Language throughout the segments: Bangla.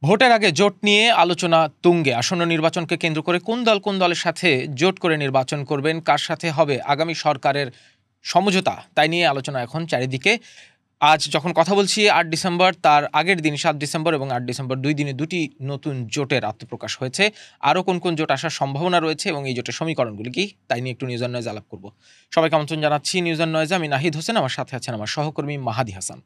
ভোটের আগে জোট নিয়ে আলোচনা তুঙ্গে। আসন্ন নির্বাচনকে কেন্দ্র করে কোন দলের সাথে জোট করে নির্বাচন করবেন, কার সাথে হবে আগামী সরকারের সমঝোতা, তাই নিয়ে আলোচনা এখন চারিদিকে। আজ যখন কথা বলছি 8 ডিসেম্বর, তার আগের দিন 7 ডিসেম্বর এবং 8 ডিসেম্বর 2 দিনে দুটি নতুন জোটের আত্মপ্রকাশ হয়েছে। আরও কোন কোন জোট আসার সম্ভাবনা রয়েছে এবং এই জোটের সমীকরণগুলি কি, তাই নিয়ে একটু নিউজ অ্যান্ড নয়েজ আলাপ করব। সবাইকে আমন্ত্রণ জানাচ্ছি নিউজ অ্যান্ড নয়েজে। আমি নাহিদ হোসেন, আমার সাথে আছেন আমার সহকর্মী মাহাদি হাসান।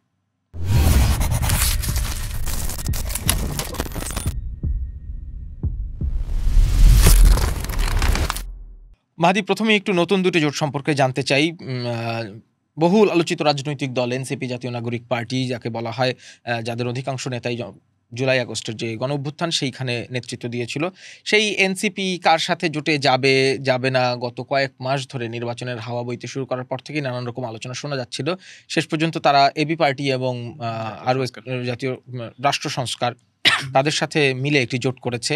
মাহাদি, প্রথমে একটু নতুন দুটি জোট সম্পর্কে জানতে চাই। বহুল আলোচিত রাজনৈতিক দল এনসিপি, জাতীয় নাগরিক পার্টি, যাকে বলা হয়, যাদের অধিকাংশ নেতাই জুলাই আগস্টের যে গণ অভ্যুত্থান সেইখানে নেতৃত্ব দিয়েছিল, সেই এনসিপি কার সাথে জোটে যাবে যাবে না, গত কয়েক মাস ধরে নির্বাচনের হাওয়া বইতে শুরু করার পর থেকেই নানান রকম আলোচনা শোনা যাচ্ছিল। শেষ পর্যন্ত তারা এবি পার্টি এবং আরও জাতীয় রাষ্ট্র সংস্কার, তাদের সাথে মিলে একটি জোট করেছে।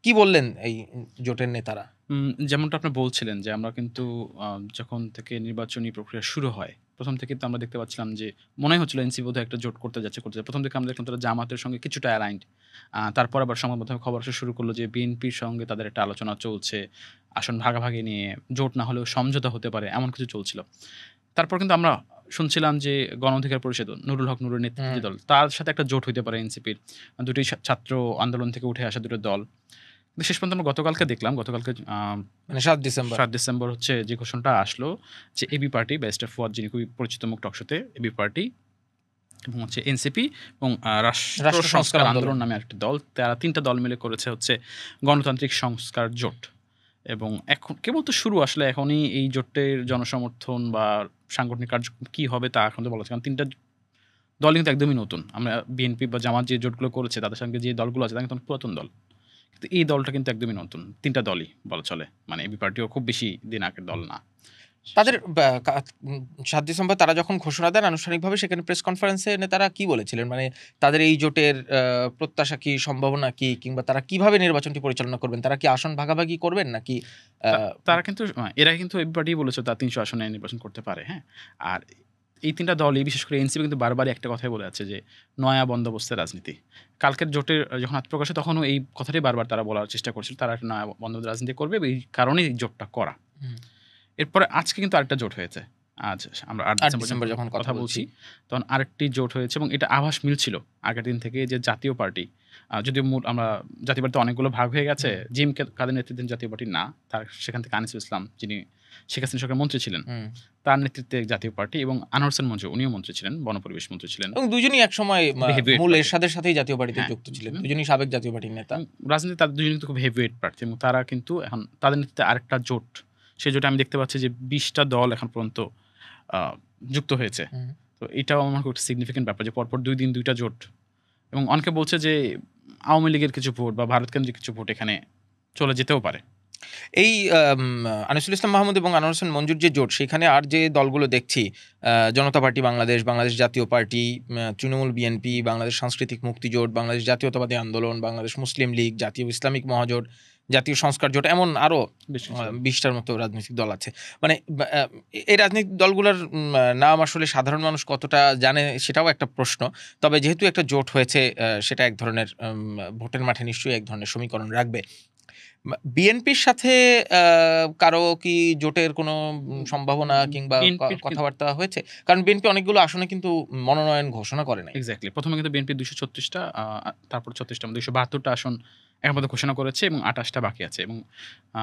কি বললেন এই জোটের নেতারা? যেমনটা আপনি বলছিলেন যে আমরা কিন্তু যখন থেকে নির্বাচনী প্রক্রিয়া শুরু হয়, প্রথম থেকে তো আমরা দেখতে পাচ্ছিলাম যে মনে হচ্ছিল এনসিপি বোধহয় একটা জোট করতে যাচ্ছে। প্রথম থেকে আমরা দেখলাম তারা জামাতের সঙ্গে কিছুটা অ্যালাইন্ড। তারপর আবার সংবাদ মাধ্যমে খবর আসা শুরু করলো যে বিএনপির সঙ্গে তাদের একটা আলোচনা চলছে, আসন ভাগাভাগি নিয়ে, জোট না হলেও সমঝোতা হতে পারে, এমন কিছু চলছিল। তারপর কিন্তু আমরা শুনছিলাম যে গণ অধিকার পরিষদ, নুরুল হক নুরের নেতৃত্বে দল, তার সাথে একটা জোট হইতে পারে এনসিপির। দুটি ছাত্র আন্দোলন থেকে উঠে আসা দুটো দল। কিন্তু শেষ পর্যন্ত আমরা গতকালকে দেখলাম, মানে 7 ডিসেম্বর হচ্ছে যে ঘোষণাটা আসলো যে এবি পার্টি, ব্যারিস্টার ফুয়াদ, যিনি খুবই পরিচিত মুখ টকশোতে, এবি পার্টি এবং হচ্ছে এনসিপি এবং রাষ্ট্র সংস্কার আন্দোলন নামে একটা দল, তারা তিনটা দল মিলে করেছে হচ্ছে গণতান্ত্রিক সংস্কার জোট। এবং এখন কেবল তো শুরু, আসলে এখনই এই জোটের জনসমর্থন বা সাংগঠনিক কার্যক্রম কি হবে তা এখন তো বলা যাচ্ছে, কারণ তিনটা দল কিন্তু একদমই নতুন। আমরা বিএনপি বা জামাত যে জোটগুলো করেছে তাদের সঙ্গে যে দলগুলো আছে তারা কিন্তু পুরাতন দল, কিন্তু এই দলটা কিন্তু একদমই নতুন। তিনটা দলই বলা চলে, মানে এবি পার্টিও খুব বেশি দিন আগের দল না। তাদের 7 ডিসেম্বর তারা যখন ঘোষণা দেন আনুষ্ঠানিকভাবে, সেখানে প্রেস কনফারেন্সে তারা কি বলেছিলেন? মানে তাদের এই জোটের প্রত্যাশা কি, সম্ভাবনা কি, কিংবা তারা কিভাবে নির্বাচনটি পরিচালনা করবেন? তারা কি আসন ভাগাভাগি করবেন নাকি? তারা কিন্তু এরা কিন্তু এবি পার্টি বলেছে তারা 300 আসনে নির্বাচন করতে পারে। হ্যাঁ, আর এই তিনটা দলই, বিশেষ করে এনসিপি কিন্তু বারবারই একটা কথাই বলে যাচ্ছে যে নয়া বন্দোবস্তের রাজনীতি। কালকের জোটের যখন আত্মপ্রকাশে তখনও এই কথাটাই বারবার তারা বলার চেষ্টা করছিল, তারা একটা নয়া বন্দোবস্ত রাজনীতি করবে, এই কারণেই এই জোটটা করা। এরপরে আজকে কিন্তু আরেকটা জোট হয়েছে। আজ আমরা 8 ডিসেম্বর যখন কথা বলছি তখন আরেকটি জোট হয়েছে, এবং এটা আভাস মিলছিল আগের দিন থেকে যে জাতীয় পার্টি, যদিও আমরা জাতীয় পার্টিতে অনেকগুলো ভাগ হয়ে গেছে, জিম কাদের নেতৃত্বে জাতীয় পার্টি না, তার সেখান থেকে আনিসুল ইসলাম, যিনি শেখ হাসিনা সরকারের মন্ত্রী ছিলেন, তার নেতৃত্বে জাতীয় পার্টি, এবং আনোয়ার হোসেন মঞ্জু, উনিও মন্ত্রী ছিলেন, বনপরিবেশ মন্ত্রী ছিলেন, এবং দুজনই একসময় মূল এরশাদের সাথেই জাতীয় পার্টিতে যুক্ত ছিলেন, দুজনই সাবেক জাতীয় পার্টির নেতা। রাজনীতি তাদের দুজনই কিন্তু খুব হেভিওয়েট প্রার্থী, এবং তারা কিন্তু এখন তাদের নেতৃত্বে আরেকটা জোট, সেই জোটে আমি দেখতে পাচ্ছি যে 20টা দল এখন পর্যন্ত যুক্ত হয়েছে। তো এটাও আমার খুব একটা সিগনিফিকেন্ট ব্যাপার যে পরপর 2 দিন 2টা জোট, এবং অনেকে বলছে যে আওয়ামী লীগের কিছু ভোট বা ভারত কেন্দ্রিক কিছু ভোট এখানে চলে যেতেও পারে। এই আনিসুল ইসলাম মাহমুদ এবং আনোয়ার হোসেন মঞ্জুর যে জোট, সেখানে আর যে দলগুলো দেখছি, জনতা পার্টি বাংলাদেশ, বাংলাদেশ জাতীয় পার্টি, তৃণমূল, বিএনপি, বাংলাদেশ সাংস্কৃতিক মুক্তি জোট, বাংলাদেশ জাতীয়তাবাদী আন্দোলন, বাংলাদেশ মুসলিম লীগ, জাতীয় ইসলামিক মহাজোট, জাতীয় সংস্কার জোট, এমন আরও 20টার মতো রাজনৈতিক দল আছে। মানে এই রাজনৈতিক দলগুলোর নাম আসলে সাধারণ মানুষ কতটা জানে সেটাও একটা প্রশ্ন। তবে যেহেতু একটা জোট হয়েছে, সেটা এক ধরনের ভোটের মাঠে নিশ্চয়ই এক ধরনের সমীকরণ রাখবে। বিএনপির সাথে কারো কি জোটের কোনো সম্ভাবনা কিংবা কথাবার্তা হয়েছে? কারণ বিএনপি অনেকগুলো আসনে কিন্তু মনোনয়ন ঘোষণা করে নাই। এক্স্যাক্টলি, প্রথমে কিন্তু বিএনপি 236টা, তারপর 36টা, 272টা আসন এখন পর্যন্ত ঘোষণা করেছে, এবং 28টা বাকি আছে। এবং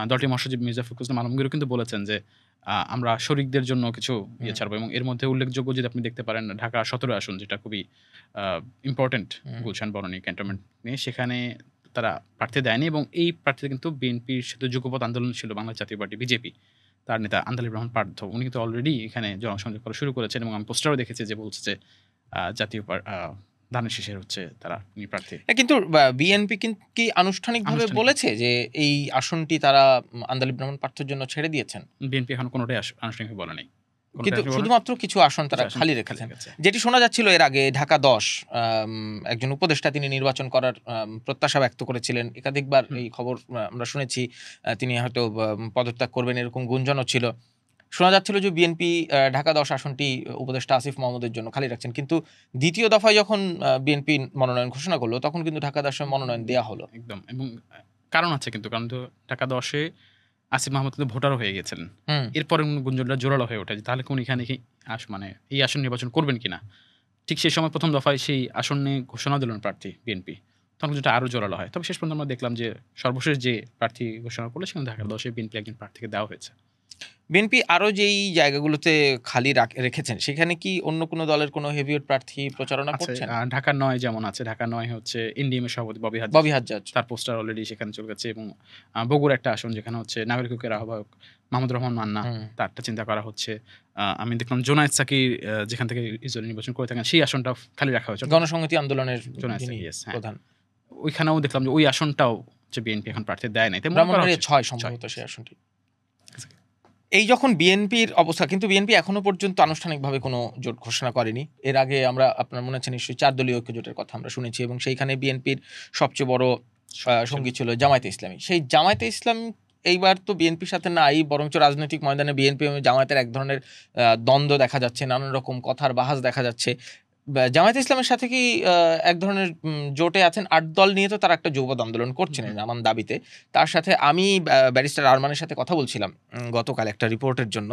দলটির মহাসচিব মির্জা ফখরুল ইসলাম আলমগীরও কিন্তু বলেছেন যে আমরা শরিকদের জন্য কিছু ছাড়বো, এবং এর মধ্যে উল্লেখযোগ্য যদি আপনি দেখতে পারেন ঢাকা 17 আসন, যেটা খুবই ইম্পর্টেন্ট, গুলশান বনানী ক্যান্টনমেন্ট নিয়ে, সেখানে তারা প্রার্থী দেয়নি, এবং এই প্রার্থীতে কিন্তু বিএনপির সাথে যুগপৎ আন্দোলন ছিল বাংলাদেশ জাতীয় পার্টি বিজেপি, তার নেতা আন্দালিব রহমান পার্থ, উনি কিন্তু অলরেডি এখানে জনসংযোগ করা শুরু করেছেন, এবং আমি পোস্টারও দেখেছি যে বলছে যে জাতীয় ধানের শীষের হচ্ছে তারা প্রার্থী। কিন্তু বিএনপি কি আনুষ্ঠানিকভাবে বলেছে যে এই আসনটি তারা আন্দালিব রহমান পার্থর জন্য ছেড়ে দিয়েছেন? বিএনপি এখন কোনোটাই আনুষ্ঠানিকভাবে বলে নাই, কিন্তু শুধুমাত্র কিছু আসন তারা খালি রেখেছেন। যেটি শোনা যাচ্ছিল এর আগে, ঢাকা 10 একজন উপদেষ্টা তিনি নির্বাচন করার প্রত্যাশা ব্যক্ত করেছিলেন, একাধিকবার এই খবর আমরা শুনেছি, তিনি হয়তো পদত্যাগ করবেন এরকম গুঞ্জনও ছিল। শোনা যাচ্ছিল যে বিএনপি ঢাকা ১০ আসনটি উপদেষ্টা আসিফ মাহমুদের জন্য খালি রাখছেন, কিন্তু দ্বিতীয় দফায় যখন বিএনপি মনোনয়ন ঘোষণা করলো তখন কিন্তু ঢাকা ১০ মনোনয়ন দেওয়া হলো। একদম। এবং কারণ আছে কিন্তু, কারণ তো ঢাকা ১০-এ আসিফ মাহমুদ কিন্তু ভোটারও হয়ে গেছিলেন। হুম। এরপরে গুঞ্জনটা জোরালো হয়ে ওঠে যে তাহলে কোন এখানে কি মানে এই আসন নির্বাচন করবেন কিনা। ঠিক সেই সময় প্রথম দফায় সেই আসনে ঘোষণা দিলেন প্রার্থী বিএনপি। তখন যেটা আরো জোরালো হয়। তবে শেষ পর্যন্ত আমরা দেখলাম যে সর্বশেষ যে প্রার্থী ঘোষণা করলো সেখানে ঢাকা ১০-এ বিএনপি একজন প্রার্থীকে দেওয়া হয়েছে। বিএনপি আরো যেই জায়গাগুলোতে খালি রেখেছেন সেখানে কি অন্য কোনো দলের কোনো হেভিওয়েট প্রার্থী প্রচারণা আছে করছেন? ঢাকা ৯ যেমন আছে। ঢাকা ৯ হচ্ছে এনডিএম এর সভাপতি ববি হাজ্জাজ। ববি হাজ্জাজ। তার পোস্টার অলরেডি সেখানে চলে গেছে। এবং বগুড়া একটা আসন যেখানে হচ্ছে নাগরিক ঐক্যের আহ্বায়ক মাহমুদুর রহমান মান্না, হুম। তারটা চিন্তা করা হচ্ছে। আমি দেখলাম জোনায়েদ সাকির যেখান থেকে ইসরায়েল নির্বাচন করে থাকেন সেই আসনটাও খালি রাখা হয়েছে। গণসংহতি আন্দোলনের জোনায়েদ যিনি সাকি, yes, হ্যাঁ। প্রধান। ওইখানেও দেখলাম যে ওই আসনটাও যে বিএনপি এখন প্রার্থী দেয় নাই। তাই মনে করা ব্রাহ্মণবাড়িয়া হচ্ছে ৬ সম্ভবত সেই আসনটি। এই যখন বিএনপির অবস্থা, কিন্তু বিএনপি এখনো পর্যন্ত আনুষ্ঠানিকভাবে কোনো জোট ঘোষণা করেনি। এর আগে আমরা, আপনার মনে আছে নিশ্চয়ই, ৪ দলীয় ঐক্য জোটের কথা আমরা শুনেছি এবং সেইখানে বিএনপির সবচেয়ে বড় সঙ্গী ছিল জামায়াতে ইসলামী। সেই জামায়াতে ইসলামী এইবার তো বিএনপির সাথে নাই, বরঞ্চ রাজনৈতিক ময়দানে বিএনপি এবং জামায়াতের এক ধরনের দ্বন্দ্ব দেখা যাচ্ছে, নানান রকম কথার বাহাস দেখা যাচ্ছে। জামায়াতে ইসলামের সাথে কি এক ধরনের জোটে আছেন? ৮ দল নিয়ে তো তারা একটা যৌবত আন্দোলন করছেন নানান দাবিতে। তার সাথে আমি ব্যারিস্টার আরমানের সাথে কথা বলছিলাম গতকাল একটা রিপোর্টের জন্য।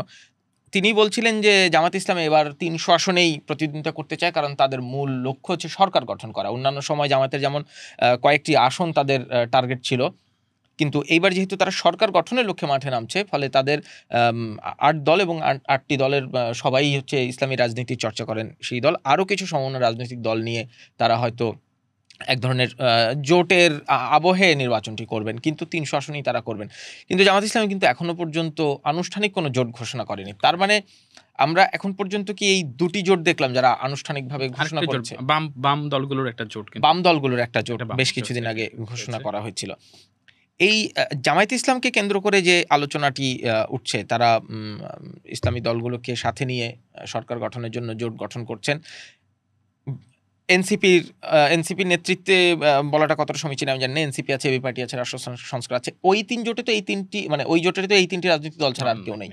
তিনি বলছিলেন যে জামায়াত ইসলামী এবার ৩০০ আসনেই প্রতিদ্বন্দ্বিতা করতে চায়, কারণ তাদের মূল লক্ষ্য হচ্ছে সরকার গঠন করা। অন্যান্য সময় জামায়াতের যেমন কয়েকটি আসন তাদের টার্গেট ছিল, কিন্তু এইবার যেহেতু তারা সরকার গঠনের লক্ষ্যে মাঠে নামছে, ফলে তাদের ৮ দল এবং ৮টি দলের সবাই হচ্ছে ইসলামী রাজনীতির চর্চা করেন সেই দল। আরও কিছু সমন্বয় রাজনৈতিক দল নিয়ে তারা হয়তো এক ধরনের জোটের আবহে নির্বাচনটি করবেন, কিন্তু ৩০০ আসনেই তারা করবেন। কিন্তু জামাত ইসলামী কিন্তু এখনো পর্যন্ত আনুষ্ঠানিক কোনো জোট ঘোষণা করেনি। তার মানে আমরা এখন পর্যন্ত কি এই দুটি জোট দেখলাম যারা আনুষ্ঠানিকভাবে ঘোষণা আরেকটা জোট, করছে? বাম দলগুলোর একটা জোট, কিন্তু বাম দলগুলোর একটা জোট একটা বাম বেশ জোট কিছুদিন আগে ঘোষণা হয়েছে। করা হয়েছিল। এই জামায়াতে ইসলামকে কেন্দ্র করে যে আলোচনাটি উঠছে, তারা ইসলামী দলগুলোকে সাথে নিয়ে সরকার গঠনের জন্য জোট গঠন করছেন। এনসিপির নেতৃত্বে বলাটা কতটা সমীচীন আমি জানি না। এনসিপি আছে, এবি পার্টি আছে, রাষ্ট্র সংস্কার আছে। ওই ৩ জোটে তো এই ৩টি, মানে ওই জোটের তো এই ৩টি রাজনৈতিক দল ছাড়া আর কেউ নেই।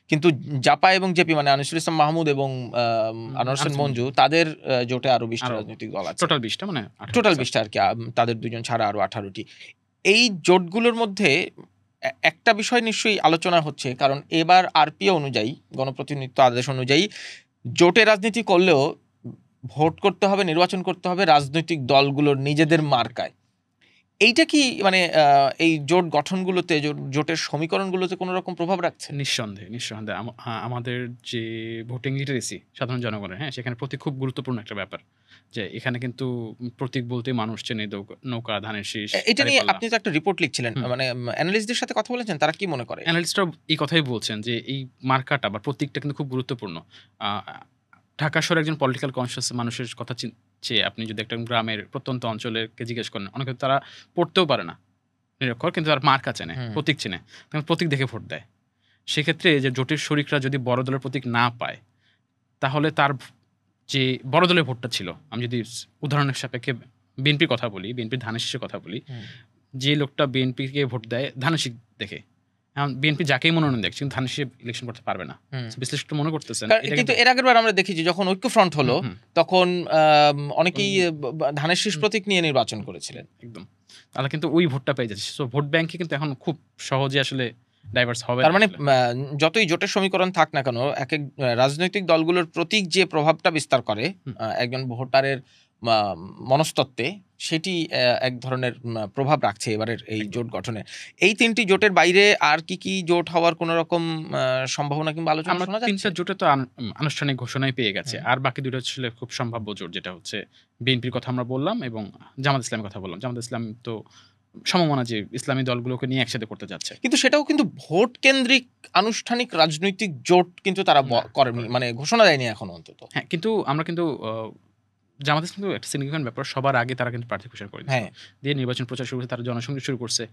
কিন্তু জাপা এবং জেপি, মানে আনিসুল ইসলাম মাহমুদ এবং আনোয়ার হোসেন মঞ্জু, তাদের জোটে আরো ২০টি রাজনৈতিক দল আছে। টোটাল ২০টা, মানে টোটাল ২০টা আর কি, তাদের দুজন ছাড়া আরো 18টি। এই জোটগুলোর মধ্যে একটা বিষয় নিশ্চয়ই আলোচনা হচ্ছে, কারণ এবার আরপিও অনুযায়ী, গণপ্রতিনিধিত্ব আদেশ অনুযায়ী জোটে রাজনীতি করলেও ভোট করতে হবে, নির্বাচন করতে হবে রাজনৈতিক দলগুলোর নিজেদের মার্কায়। এইটা কি মানে এই জোট গঠনগুলোতে, জোটের সমীকরণগুলোতে কোনো রকম প্রভাব রাখছে? নিঃসন্দেহে আমাদের যে ভোটিং লিটারেসি সাধারণ জনগণের, হ্যাঁ, সেখানে প্রতীক খুব গুরুত্বপূর্ণ একটা ব্যাপার। যে এখানে কিন্তু প্রতীক বলতে মানুষ চেনে নৌকা, ধানের শীষ। এটা নিয়ে আপনি তো একটা রিপোর্ট লিখছিলেন, মানে অ্যানালিস্টদের সাথে কথা বলেছেন, তারা কি মনে করে? অ্যানালিস্টরা এই কথাই বলছেন যে এই মার্কাটা বা প্রতীকটা কিন্তু খুব গুরুত্বপূর্ণ। ঢাকা শহরে একজন পলিটিক্যাল কনসিয়াস মানুষের কথা চেয়ে আপনি যদি একটা গ্রামের প্রত্যন্ত অঞ্চলেরকে জিজ্ঞেস করেন, অনেকে তারা পড়তেও পারে না, নিরক্ষর, কিন্তু তার মার্কা চেনে, প্রতীক চেনে, তখন প্রতীক দেখে ভোট দেয়। সেক্ষেত্রে যে জোটের শরিকরা যদি বড় দলের প্রতীক না পায়, তাহলে তার যে বড় দলের ভোটটা ছিল, আমি যদি উদাহরণের সাপেক্ষে বিএনপির কথা বলি, বিএনপির ধানের শীষের কথা বলি, যে লোকটা বিএনপিকে ভোট দেয় ধানের শীষ দেখে, এখন বিএনপি যাকেই মনোনয়ন দেখছে, কিন্তু ধানের শীষে ইলেকশন করতে পারবে না। বিশ্লেষণ মনে করতেছেন। কিন্তু এর আগের বার আমরা দেখেছি যখন ঐক্যফ্রন্ট হলো, তখন অনেকেই ধানের শীষ প্রতীক নিয়ে নির্বাচন করেছিলেন। একদম, তাহলে কিন্তু ওই ভোটটা পেয়ে যাচ্ছে। সো ভোট ব্যাংকে কিন্তু এখন খুব সহজে আসলে ডাইভার্স হবে। তার মানে যতই জোটের সমীকরণ থাক না কেন, এক এক রাজনৈতিক দলগুলোর প্রতীক যে প্রভাবটা বিস্তার করে একজন ভোটারের মনস্তত্ত্বে, সেটি এক ধরনের প্রভাব রাখছে এবারের এই জোট গঠনে। এই ৩টি জোটের বাইরে আর কি জোট হওয়ার কোনো রকম সম্ভাবনা কিংবা আলোচনা শোনা যাচ্ছে? ৩টা জোটে তো আনুষ্ঠানিক ঘোষণাই পেয়ে গেছে। আর বাকি ২টা ছিল খুব সম্ভাব্য জোট, যেটা হচ্ছে বিএনপির কথা আমরা বললাম এবং জামাত ইসলামের কথা বললাম। জামাত ইসলাম তো সমমনা যে ইসলামী দলগুলোকে নিয়ে একসাথে করতে যাচ্ছে। কিন্তু সেটাও কিন্তু ভোট কেন্দ্রিক আনুষ্ঠানিক রাজনৈতিক জোট কিন্তু তারা করেনি, মানে ঘোষণা দেয়নি এখনো অন্তত। হ্যাঁ, কিন্তু আমরা কিন্তু জামাত ইসলাম একটা সিগনিফিকেন্ট ব্যাপার, সবার আগে তারা কিন্তু প্রার্থী ঘোষণা করে দিয়ে নির্বাচন প্রচার শুরু করছে, তারা জনসংযোগ শুরু করছে।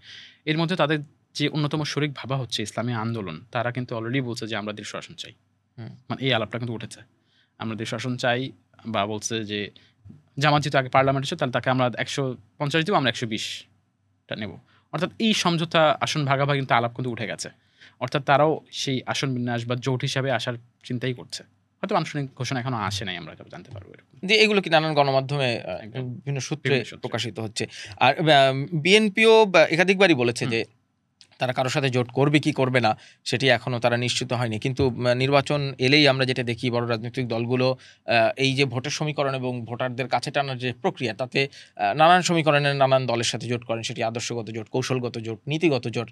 এর মধ্যে তাদের যে অন্যতম শরিক ভাবা হচ্ছে ইসলামী আন্দোলন, তারা কিন্তু অলরেডি বলছে যে আমরা ১৫০ আসন চাই। মানে এই আলাপটা কিন্তু উঠেছে, আমরা ১৫০ আসন চাই, বা বলছে যে জামাত যেহেতু আগে পার্লামেন্ট ছিল, তাহলে তাকে আমরা ১৫০ দিব, আমরা ১২০টা নেব। অর্থাৎ এই সমঝোতা আসন ভাগাভাগি কিন্তু আলাপ কিন্তু উঠে গেছে। অর্থাৎ তারাও সেই আসন বিন্যাস বা জোট হিসাবে আসার চিন্তাই করছে। হয়তো আনুষ্ঠানিক ঘোষণা এখনো আসে নাই, আমরা এটা জানতে পারবো এরকম। যে এগুলো কি নানান গণমাধ্যমে একদম। বিভিন্ন সূত্রে বিভিন্ন সূত্রে। প্রকাশিত হচ্ছে। আর বিএনপিও একাধিকবারই বলেছে হুম। যে তারা কারো সাথে জোট করবে কি করবে না সেটি এখনো তারা নিশ্চিত হয়নি। কিন্তু নির্বাচন এলেই আমরা যেটা দেখি বড় রাজনৈতিক দলগুলো এই যে ভোটের সমীকরণ এবং ভোটারদের কাছে টানার যে প্রক্রিয়া তাতে নানান সমীকরণের নানান দলের সাথে জোট করেন। সেটি আদর্শগত জোট, কৌশলগত জোট, নীতিগত জোট।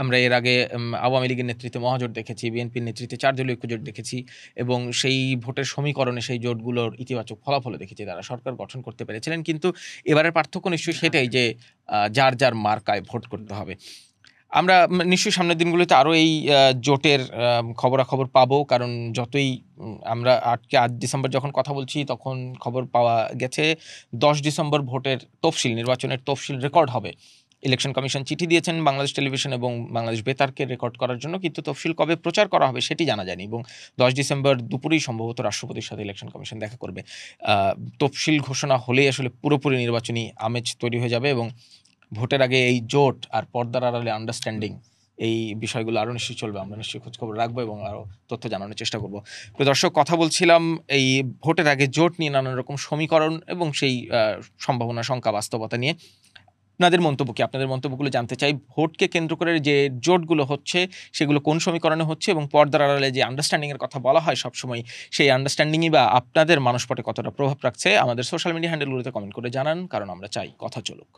আমরা এর আগে আওয়ামী লীগের নেতৃত্বে মহাজোট দেখেছি, বিএনপির নেতৃত্বে ৪ দলীয় ঐক্যজোট দেখেছি এবং সেই ভোটের সমীকরণে সেই জোটগুলোর ইতিবাচক ফলাফলও দেখেছি। তারা সরকার গঠন করতে পেরেছিলেন। কিন্তু এবারের পার্থক্য নিশ্চয়ই সেটাই যে যার, যার মার্কায় ভোট করতে হবে। আমরা নিশ্চয়ই সামনের দিনগুলোতে আরো এই জোটের খবরাখবর পাবো। কারণ যতই আমরা আজ ডিসেম্বর যখন কথা বলছি তখন খবর পাওয়া গেছে ১০ ডিসেম্বর ভোটের তফসিল, নির্বাচনের তফসিল রেকর্ড হবে। ইলেকশন কমিশন চিঠি দিয়েছেন বাংলাদেশ টেলিভিশন এবং বাংলাদেশ বেতারকে রেকর্ড করার জন্য, কিন্তু তফসিল কবে প্রচার করা হবে সেটি জানা যায়নি এবং ১০ ডিসেম্বর দুপুরেই সম্ভবত রাষ্ট্রপতির সাথে ইলেকশন কমিশন দেখা করবে। তফসিল ঘোষণা হলেই আসলে পুরোপুরি নির্বাচনী আমেজ তৈরি হয়ে যাবে এবং ভোটের আগে এই জোট আর পর্দার আড়ালে আন্ডারস্ট্যান্ডিং এই বিষয়গুলো আরও নিশ্চয়ই চলবে। আমরা নিশ্চয়ই খোঁজখবর রাখবো এবং আরও তথ্য জানানোর চেষ্টা করব। প্রিয় দর্শক, কথা বলছিলাম এই ভোটের আগে জোট নিয়ে নানান রকম সমীকরণ এবং সেই সম্ভাবনা, শঙ্কা, বাস্তবতা নিয়ে। আপনাদের মন্তব্য কি? আপনাদের মন্তব্যগুলো জানতে চাই। ভোটকে কেন্দ্র করে যে জোটগুলো হচ্ছে সেগুলো কোন সমীকরণে হচ্ছে এবং পর্দার আড়ালে যে আন্ডারস্ট্যান্ডিংয়ের কথা বলা হয় সবসময়, সেই আন্ডারস্ট্যান্ডিংই বা আপনাদের মানসপটে কতটা প্রভাব রাখছে? আমাদের সোশ্যাল মিডিয়া হ্যান্ডেলগুলোতে কমেন্ট করে জানান, কারণ আমরা চাই কথা চলুক।